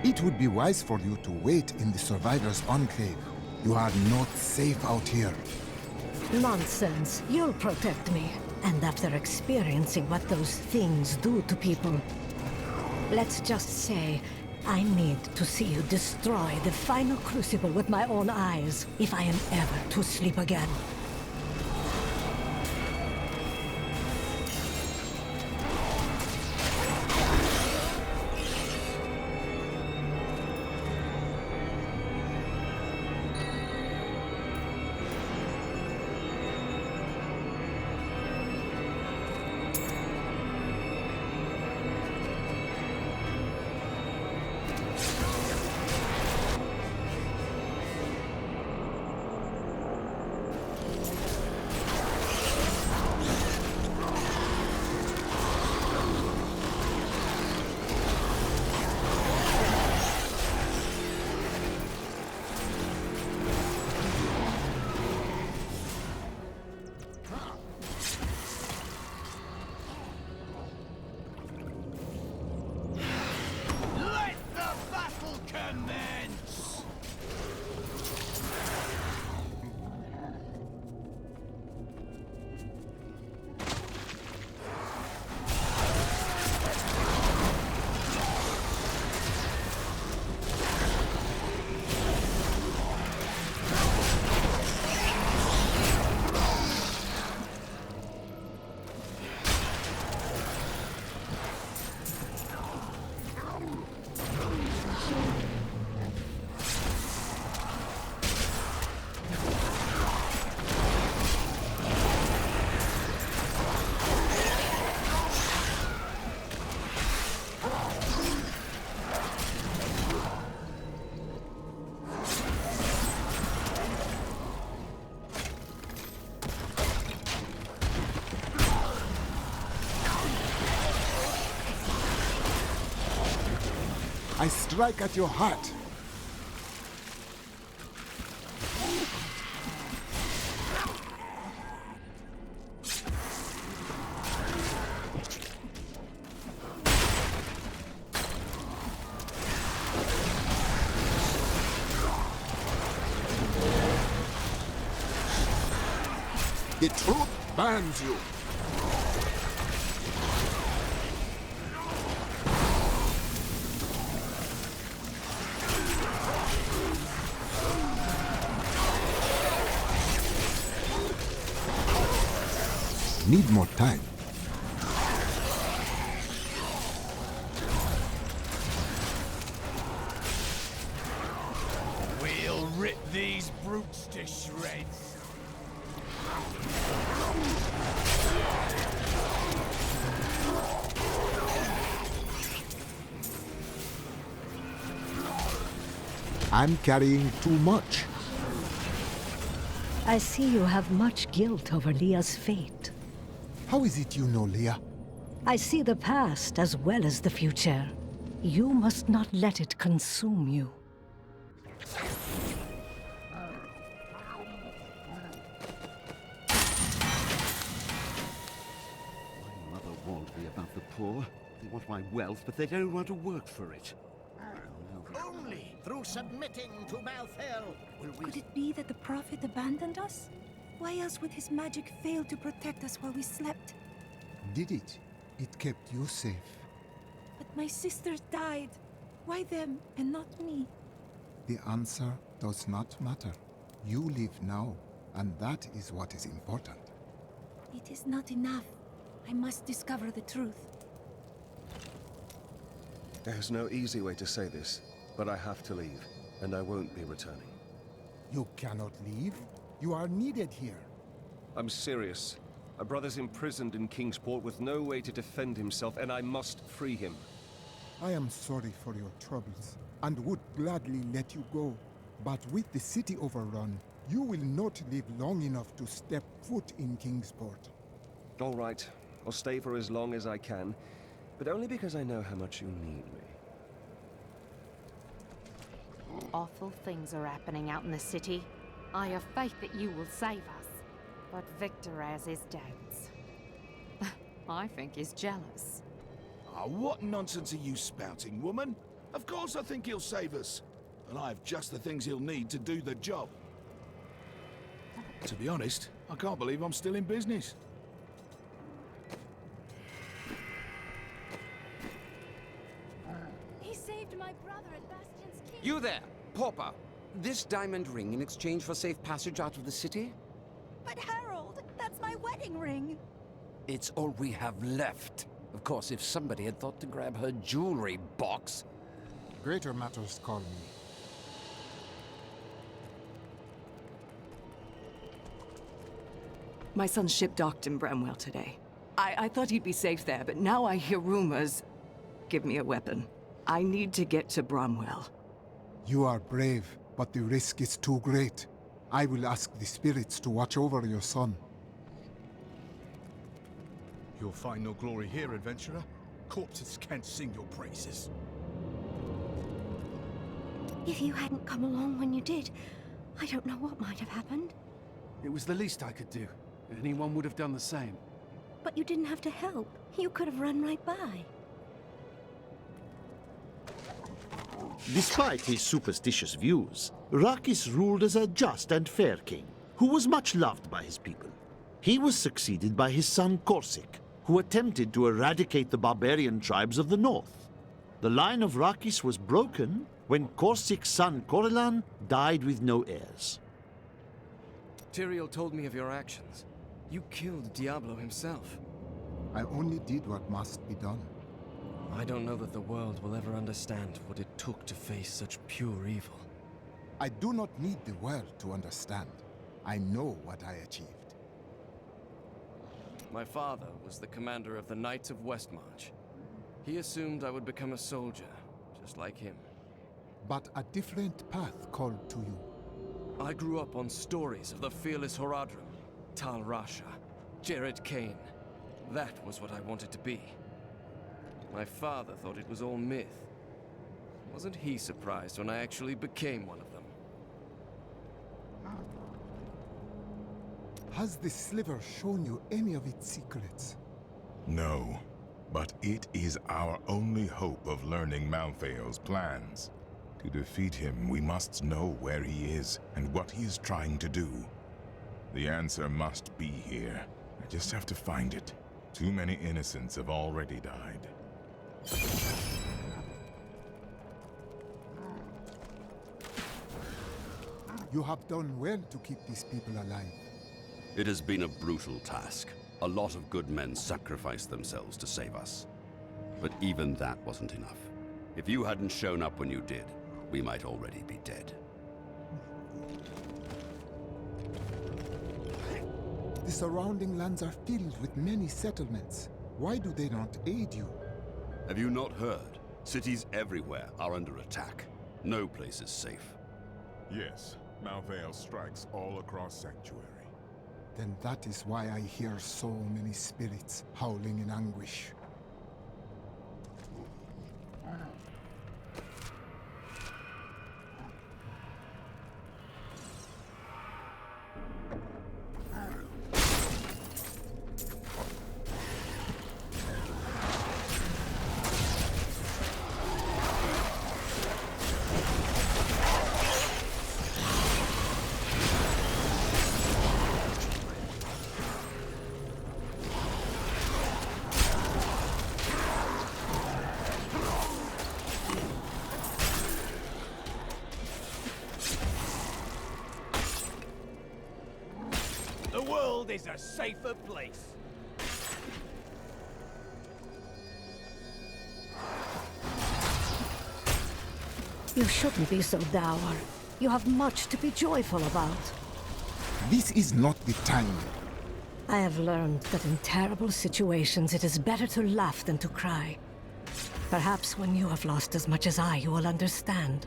It would be wise for you to wait in the Survivors' Enclave. You are not safe out here. Nonsense. You'll protect me. And after experiencing what those things do to people, let's just say, I need to see you destroy the final crucible with my own eyes, if I am ever to sleep again. I strike at your heart. The truth burns you. Need more time. We'll rip these brutes to shreds. I'm carrying too much. I see you have much guilt over Leah's fate. How is it you know Leah? I see the past as well as the future. You must not let it consume you. My mother warned me about the poor. They want my wealth, but they don't want to work for it. Only through submitting to Malthael will we... Could it be that the Prophet abandoned us? Why else would his magic fail to protect us while we slept? Did it? It kept you safe. But my sisters died. Why them and not me? The answer does not matter. You live now, and that is what is important. It is not enough. I must discover the truth. There's no easy way to say this, but I have to leave, and I won't be returning. You cannot leave. You are needed here. I'm serious. My brother's imprisoned in Kingsport with no way to defend himself, and I must free him. I am sorry for your troubles, and would gladly let you go. But with the city overrun, you will not live long enough to step foot in Kingsport. All right, I'll stay for as long as I can, but only because I know how much you need me. Awful things are happening out in the city. I have faith that you will save us, but Victor has his doubts. I think he's jealous. What nonsense are you spouting, woman? Of course I think he'll save us. And I have just the things he'll need to do the job. To be honest, I can't believe I'm still in business. He saved my brother at Bastion's Keep. You there, pauper. This diamond ring in exchange for safe passage out of the city? But Harold, that's my wedding ring. It's all we have left. Of course, if somebody had thought to grab her jewelry box. Greater matters call me. My son's ship docked in Bramwell today. I thought he'd be safe there, but now I hear rumors. Give me a weapon. I need to get to Bramwell. You are brave, but the risk is too great. I will ask the spirits to watch over your son. You'll find no glory here, adventurer. Corpses can't sing your praises. If you hadn't come along when you did, I don't know what might have happened. It was the least I could do. Anyone would have done the same. But you didn't have to help. You could have run right by. Despite his superstitious views, Rakis ruled as a just and fair king, who was much loved by his people. He was succeeded by his son Corsic, who attempted to eradicate the barbarian tribes of the north. The line of Rakis was broken when Corsic's son Corellan died with no heirs. Tyrael told me of your actions. You killed Diablo himself. I only did what must be done. I don't know that the world will ever understand what it took to face such pure evil. I do not need the world to understand. I know what I achieved. My father was the commander of the Knights of Westmarch. He assumed I would become a soldier, just like him. But a different path called to you. I grew up on stories of the fearless Horadrim, Tal Rasha, Jared Kane. That was what I wanted to be. My father thought it was all myth. Wasn't he surprised when I actually became one of them? Has the sliver shown you any of its secrets? No, but it is our only hope of learning Malthael's plans. To defeat him, we must know where he is and what he is trying to do. The answer must be here. I just have to find it. Too many innocents have already died. You have done well to keep these people alive. It has been a brutal task. A lot of good men sacrificed themselves to save us. But even that wasn't enough. If you hadn't shown up when you did, we might already be dead. The surrounding lands are filled with many settlements. Why do they not aid you? Have you not heard? Cities everywhere are under attack. No place is safe. Yes, Malthael strikes all across Sanctuary. Then that is why I hear so many spirits howling in anguish. The world is a safer place. You shouldn't be so dour. You have much to be joyful about. This is not the time. I have learned that in terrible situations it is better to laugh than to cry. Perhaps when you have lost as much as I, you will understand.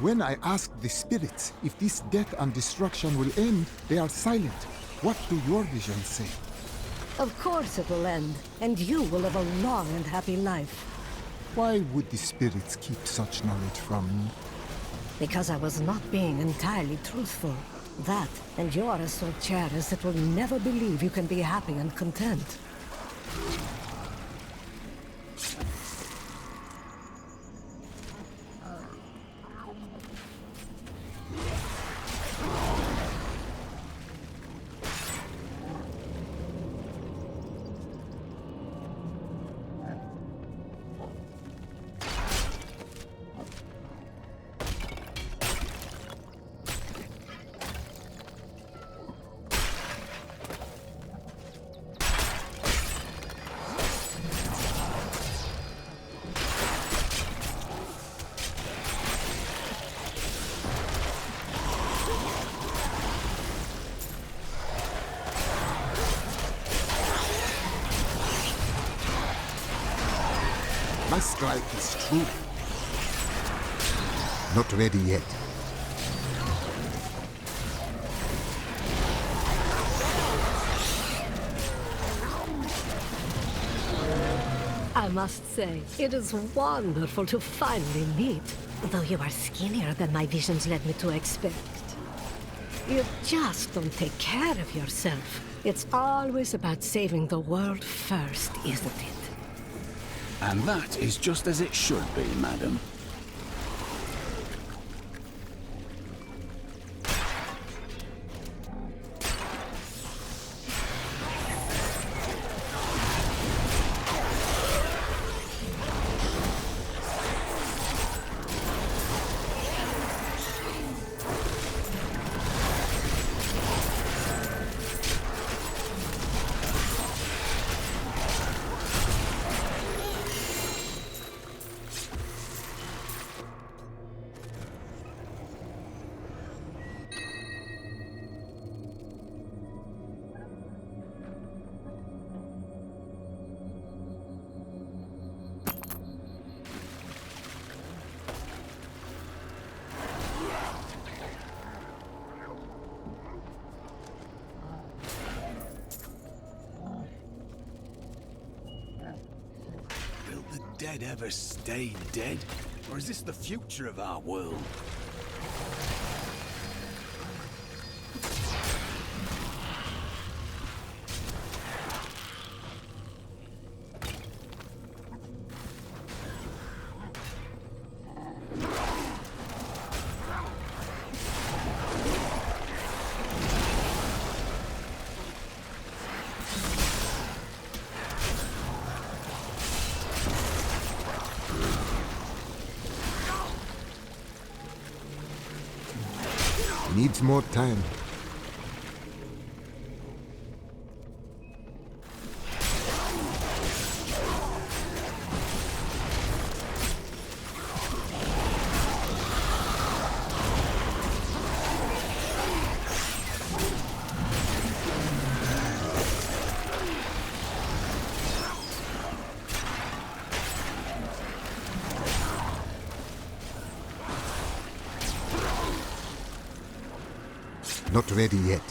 When I ask the spirits if this death and destruction will end, they are silent. What do your visions say? Of course it will end, and you will live a long and happy life. Why would the spirits keep such knowledge from me? Because I was not being entirely truthful. That, and you are a sorceress that will never believe you can be happy and content. My strike is true. Not ready yet. I must say, it is wonderful to finally meet, though you are skinnier than my visions led me to expect. You just don't take care of yourself. It's always about saving the world first, isn't it? And that is just as it should be, madam. Dead ever stay dead? Or is this the future of our world? Needs more time. Not ready yet.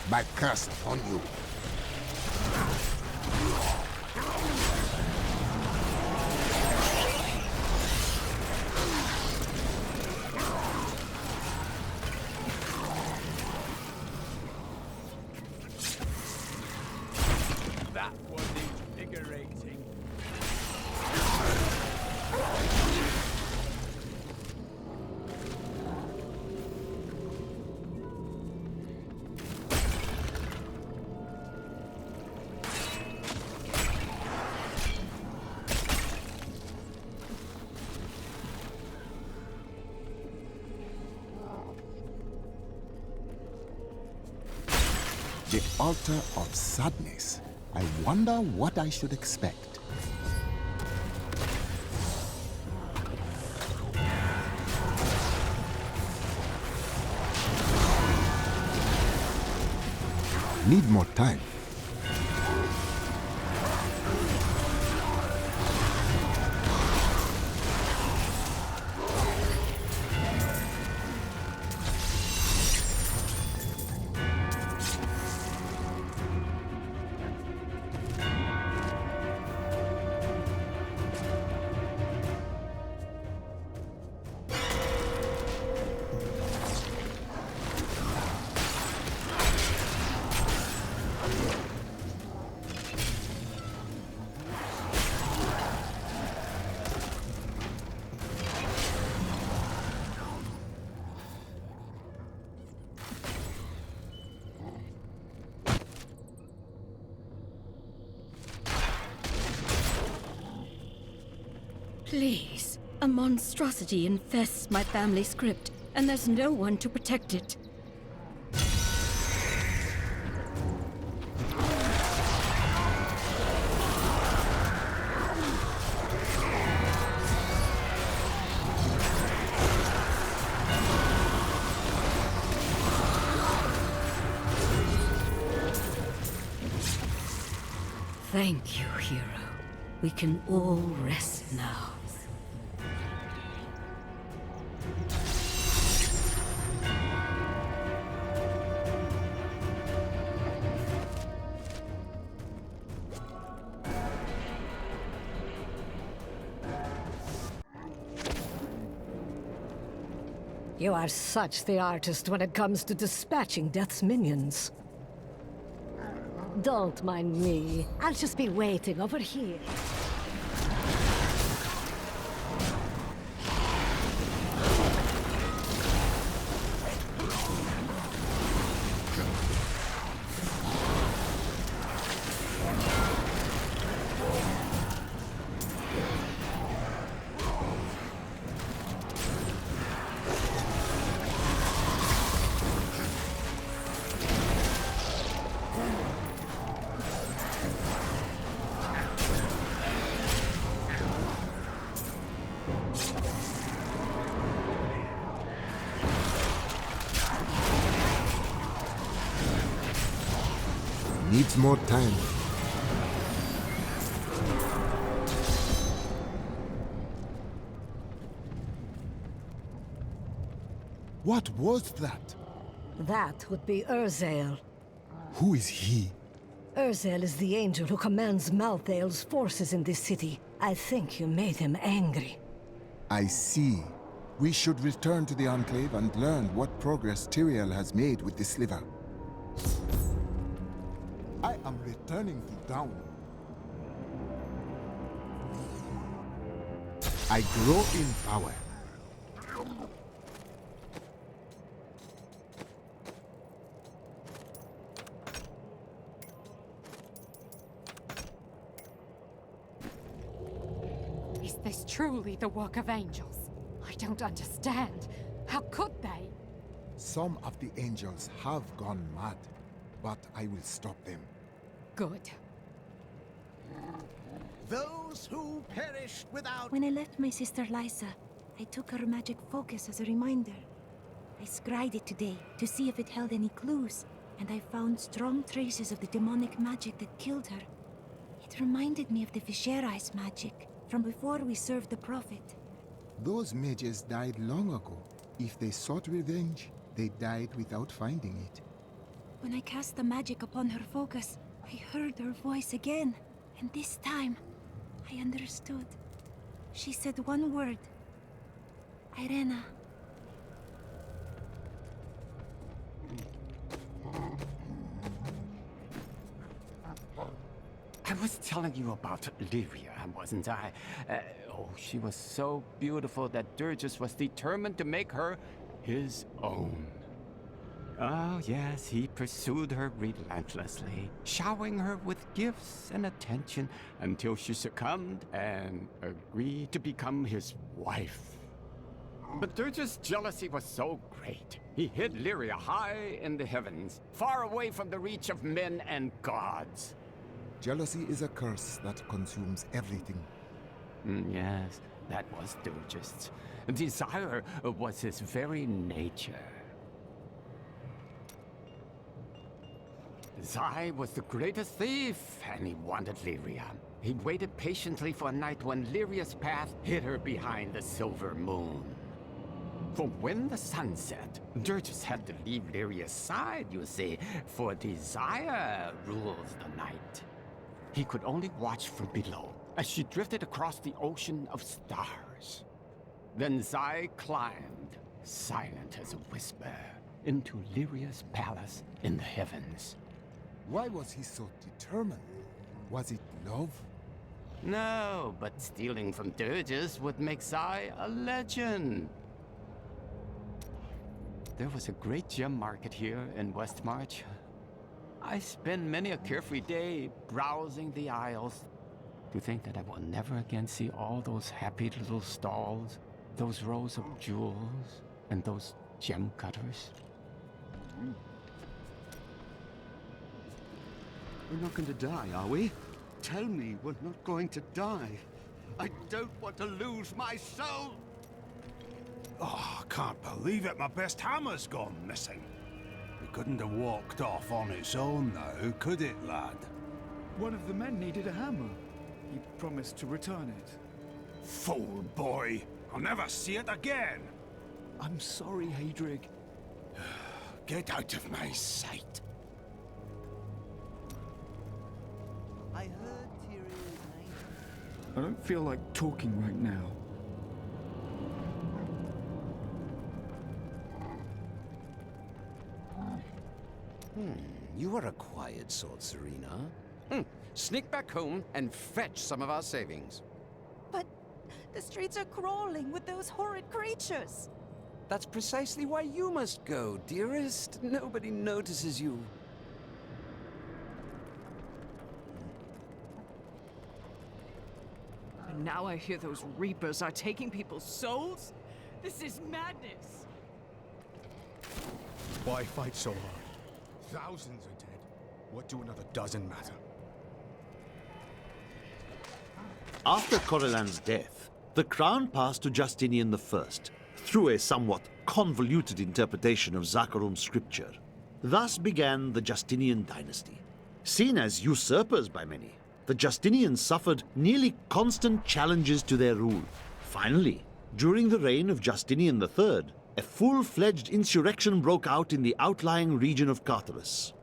My curse upon you. That was invigorating. The altar of sadness. I wonder what I should expect. Need more time. Please. A monstrosity infests my family's crypt, and there's no one to protect it. Thank you, hero. We can all rest now. You are such the artist when it comes to dispatching Death's minions. Don't mind me. I'll just be waiting over here. Needs more time. What was that? That would be Urzael. Who is he? Urzael is the angel who commands Malthael's forces in this city. I think you made him angry. I see. We should return to the Enclave and learn what progress Tyrael has made with the sliver. I am returning to town. I grow in power. Is this truly the work of angels? I don't understand. How could they? Some of the angels have gone mad, but I will stop them. Good. Those who perished without... When I left my sister Lysa, I took her magic focus as a reminder. I scryed it today to see if it held any clues, and I found strong traces of the demonic magic that killed her. It reminded me of the Viserys magic from before we served the Prophet. Those mages died long ago. If they sought revenge, they died without finding it. When I cast the magic upon her focus, I heard her voice again, and this time, I understood. She said one word. Irena. I was telling you about Lyria, wasn't I? Oh, she was so beautiful that Durgus was determined to make her his own. Oh, yes, he pursued her relentlessly, showering her with gifts and attention until she succumbed and agreed to become his wife. But Dirge's jealousy was so great. He hid Lyria high in the heavens, far away from the reach of men and gods. Jealousy is a curse that consumes everything. Yes, that was Dirge's. Desire was his very nature. Zai was the greatest thief, and he wanted Lyria. He waited patiently for a night when Lyria's path hid her behind the silver moon. For when the sun set, Dirges had to leave Lyria's side, you see, for desire rules the night. He could only watch from below as she drifted across the ocean of stars. Then Zai climbed, silent as a whisper, into Lyria's palace in the heavens. Why was he so determined? Was it love? No, but stealing from Dirges would make Zai a legend. There was a great gem market here in Westmarch. I spend many a carefree day browsing the aisles. To think that I will never again see all those happy little stalls, those rows of jewels, and those gem cutters. We're not going to die, are we? Tell me we're not going to die. I don't want to lose my soul! Oh, I can't believe it. My best hammer's gone missing. It couldn't have walked off on its own now, could it, lad? One of the men needed a hammer. He promised to return it. Fool boy! I'll never see it again! I'm sorry, Hadrig. Get out of my sight! I heard Tyrion's name. I don't feel like talking right now. You are a quiet sort, Serena. Sneak back home and fetch some of our savings. But the streets are crawling with those horrid creatures. That's precisely why you must go, dearest. Nobody notices you. And now I hear those Reapers are taking people's souls? This is madness! Why fight so hard? Thousands are dead. What do another dozen matter? After Corellan's death, the crown passed to Justinian I, through a somewhat convoluted interpretation of Zakharum's scripture. Thus began the Justinian dynasty. Seen as usurpers by many, the Justinians suffered nearly constant challenges to their rule. Finally, during the reign of Justinian III, a full-fledged insurrection broke out in the outlying region of Carthage.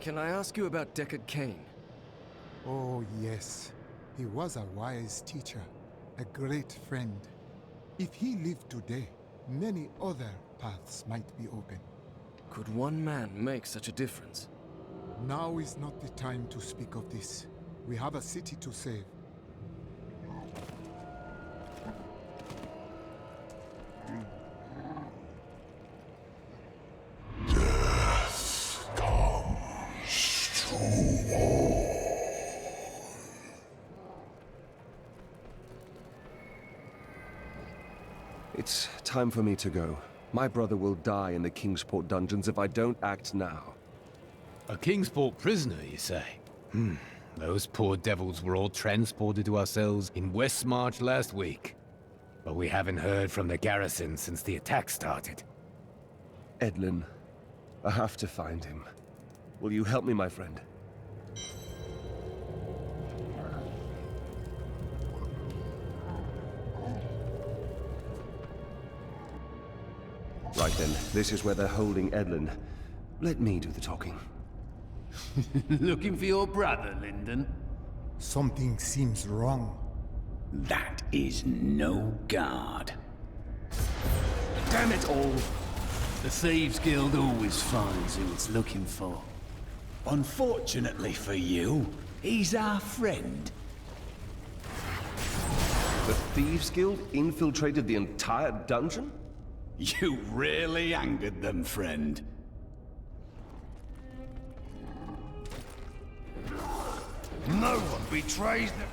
Can I ask you about Deckard Cain? Oh, yes. He was a wise teacher, a great friend. If he lived today, many other paths might be open. Could one man make such a difference? Now is not the time to speak of this. We have a city to save. It's time for me to go. My brother will die in the Kingsport dungeons if I don't act now. A Kingsport prisoner, you say? Those poor devils were all transported to our cells in Westmarch last week. But we haven't heard from the garrison since the attack started. Edlin, I have to find him. Will you help me, my friend? Right then, this is where they're holding Edlin. Let me do the talking. Looking for your brother, Lyndon? Something seems wrong. That is no guard. Damn it all! The Thieves Guild always finds who it's looking for. Unfortunately for you, he's our friend. The Thieves Guild infiltrated the entire dungeon? You really angered them, friend. No one betrays them.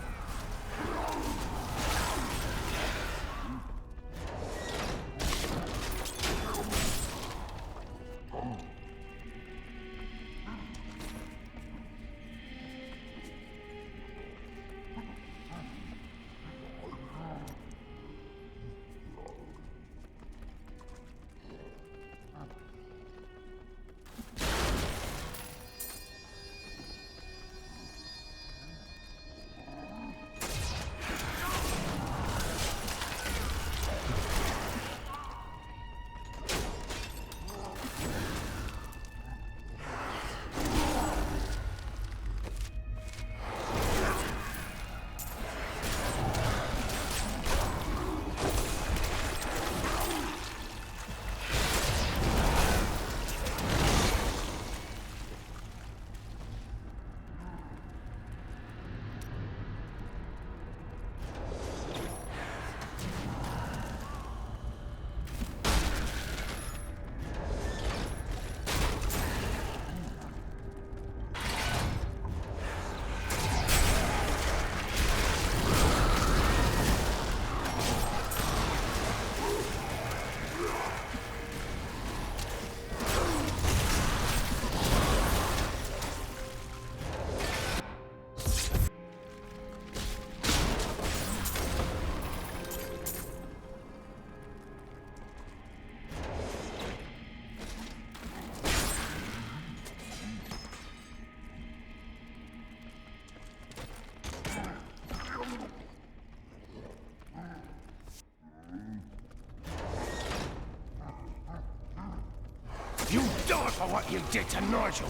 for what you did to Nigel.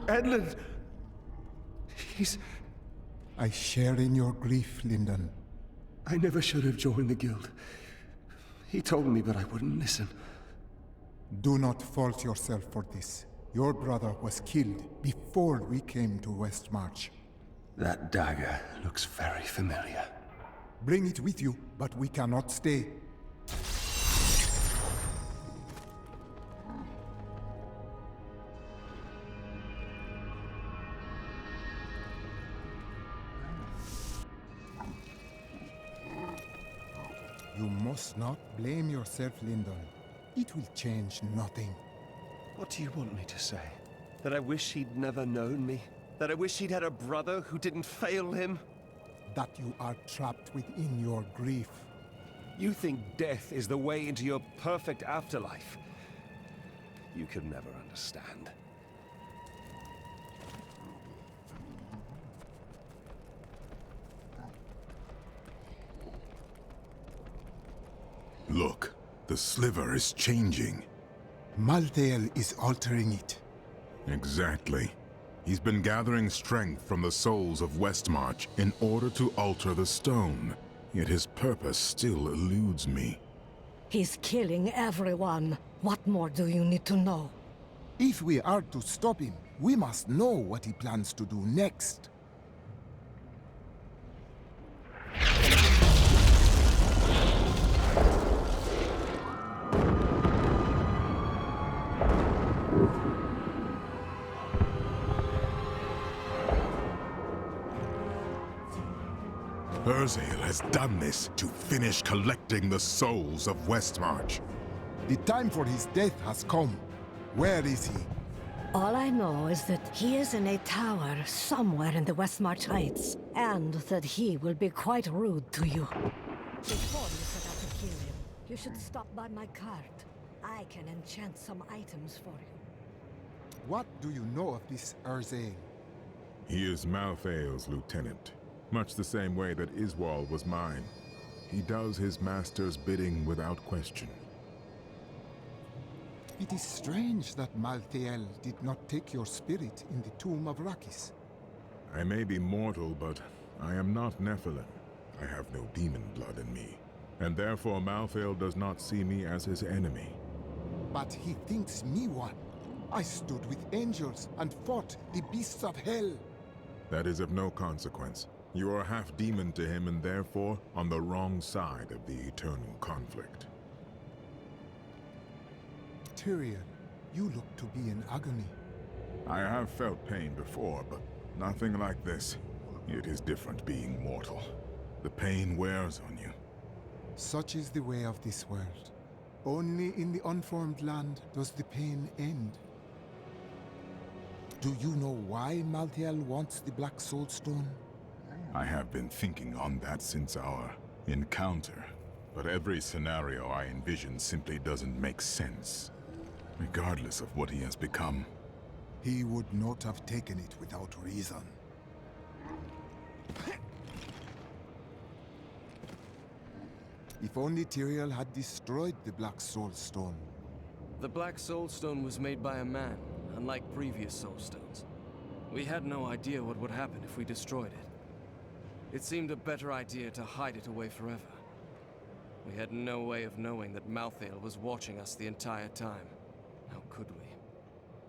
Edmund! He's... I share in your grief, Lyndon. I never should have joined the guild. He told me, but I wouldn't listen. Do not fault yourself for this. Your brother was killed before we came to Westmarch. That dagger looks very familiar. Bring it with you, but we cannot stay. You must not blame yourself, Lyndon. It will change nothing. What do you want me to say? That I wish he'd never known me? That I wish he'd had a brother who didn't fail him? That you are trapped within your grief. You think death is the way into your perfect afterlife? You could never understand. Look, the sliver is changing. Malthael is altering it. Exactly. He's been gathering strength from the souls of Westmarch in order to alter the stone. Yet his purpose still eludes me. He's killing everyone. What more do you need to know? If we are to stop him, we must know what he plans to do next. Urzael has done this to finish collecting the souls of Westmarch. The time for his death has come. Where is he? All I know is that he is in a tower somewhere in the Westmarch Heights, and that he will be quite rude to you. Before you set out to kill him, you should stop by my cart. I can enchant some items for you. What do you know of this Urzael? He is Malthael's lieutenant, much the same way that Iswal was mine. He does his master's bidding without question. It is strange that Malthael did not take your spirit in the tomb of Rakis. I may be mortal, but I am not Nephilim. I have no demon blood in me, and therefore Malthael does not see me as his enemy. But he thinks me one. I stood with angels and fought the beasts of hell. That is of no consequence. You are half demon to him and therefore on the wrong side of the eternal conflict. Tyrion, you look to be in agony. I have felt pain before, but nothing like this. It is different being mortal. The pain wears on you. Such is the way of this world. Only in the Unformed land does the pain end. Do you know why Malthael wants the Black Soul Stone? I have been thinking on that since our encounter, but every scenario I envision simply doesn't make sense, regardless of what he has become. He would not have taken it without reason. If only Tyrael had destroyed the Black Soul Stone. The Black Soul Stone was made by a man, unlike previous Soul Stones. We had no idea what would happen if we destroyed it. It seemed a better idea to hide it away forever. We had no way of knowing that Malthael was watching us the entire time. How could we?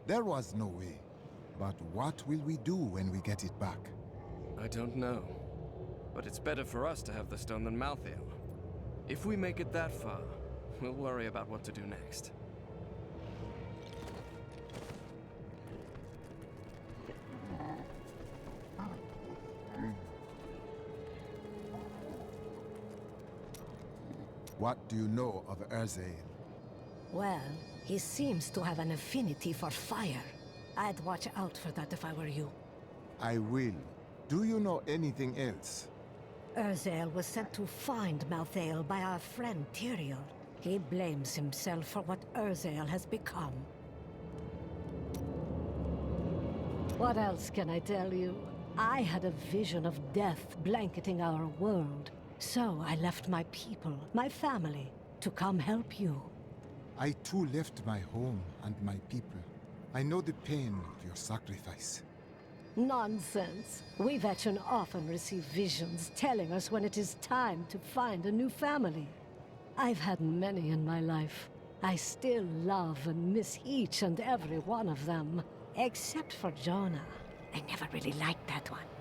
There was no way. But what will we do when we get it back? I don't know. But it's better for us to have the stone than Malthael. If we make it that far, we'll worry about what to do next. What do you know of Urzael? Well, he seems to have an affinity for fire. I'd watch out for that if I were you. I will. Do you know anything else? Urzael was sent to find Malthael by our friend Tyrael. He blames himself for what Urzael has become. What else can I tell you? I had a vision of death blanketing our world. So I left my people, my family, to come help you. I too left my home and my people. I know the pain of your sacrifice. Nonsense. We veteran often receive visions telling us when it is time to find a new family. I've had many in my life. I still love and miss each and every one of them. Except for Jonah. I never really liked that one.